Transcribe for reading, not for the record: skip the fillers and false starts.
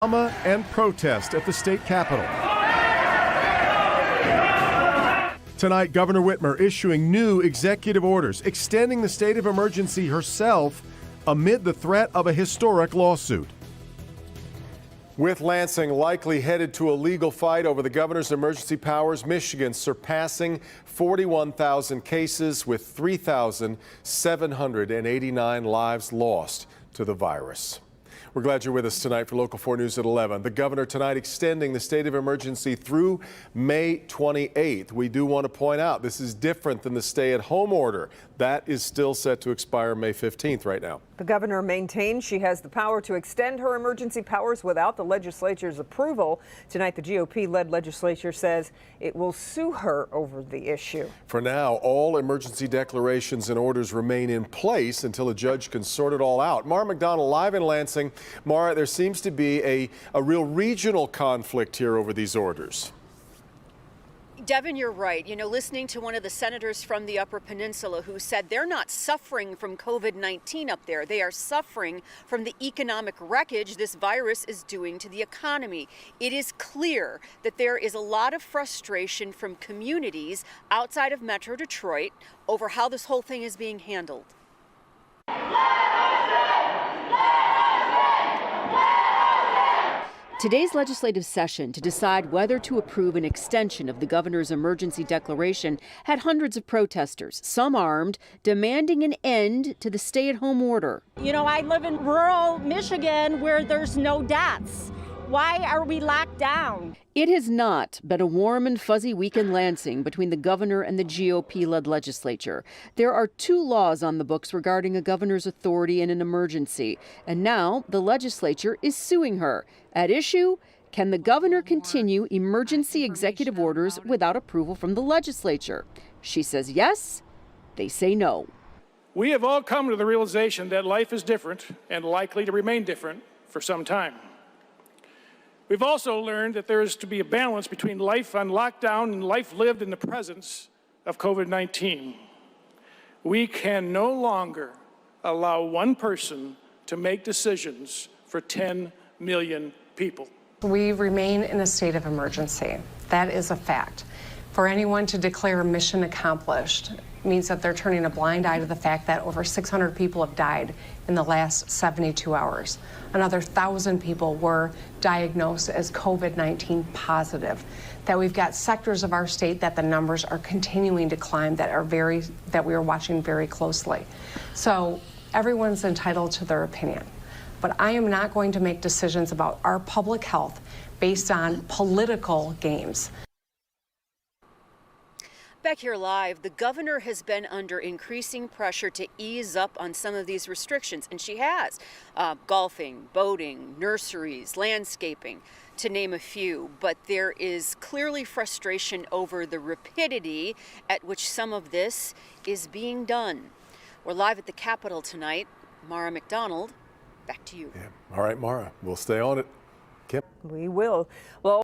Drama and protest at the state capitol. Tonight, Governor Whitmer issuing new executive orders extending the state of emergency herself amid the threat of a historic lawsuit. With Lansing likely headed to a legal fight over the governor's emergency powers, Michigan surpassing 41,000 cases with 3,789 lives lost to the virus. We're glad you're with us tonight for Local 4 News at 11. The governor tonight extending the state of emergency through May 28th. We do want to point out this is different than the stay-at-home order. That is still set to expire May 15th right now. The governor maintains she has the power to extend her emergency powers without the legislature's approval. Tonight, the GOP-led legislature says it will sue her over the issue. For now, all emergency declarations and orders remain in place until a judge can sort it all out. Mara McDonald live in Lansing. Mara, there seems to be a real regional conflict here over these orders. Devin, you're right. You know, listening to one of the senators from the Upper Peninsula who said they're not suffering from COVID-19 up there. They are suffering from the economic wreckage this virus is doing to the economy. It is clear that there is a lot of frustration from communities outside of Metro Detroit over how this whole thing is being handled. Today's legislative session to decide whether to approve an extension of the governor's emergency declaration had hundreds of protesters, some armed, demanding an end to the stay-at-home order. You know, I live in rural Michigan where there's no deaths. Why are we locked down? It has not been a warm and fuzzy week in Lansing between the governor and the GOP-led legislature. There are two laws on the books regarding a governor's authority in an emergency, and now the legislature is suing her. At issue, can the governor continue emergency executive orders without approval from the legislature? She says yes, they say no. We have all come to the realization that life is different and likely to remain different for some time. We've also learned that there is to be a balance between life on lockdown and life lived in the presence of COVID-19. We can no longer allow one person to make decisions for 10 million people. We remain in a state of emergency. That is a fact. For anyone to declare mission accomplished means that they're turning a blind eye to the fact that over 600 people have died in the last 72 hours. Another 1,000 people were diagnosed as COVID-19 positive. That we've got sectors of our state that the numbers are continuing to climb that we are watching very closely. So everyone's entitled to their opinion. But I am not going to make decisions about our public health based on political games. Back here live, the governor has been under increasing pressure to ease up on some of these restrictions, and she has. Golfing, boating, nurseries, landscaping, to name a few. But there is clearly frustration over the rapidity at which some of this is being done. We're live at the Capitol tonight. Mara McDonald, back to you. Yeah. All right, Mara, we'll stay on it. Kim? We will. Well.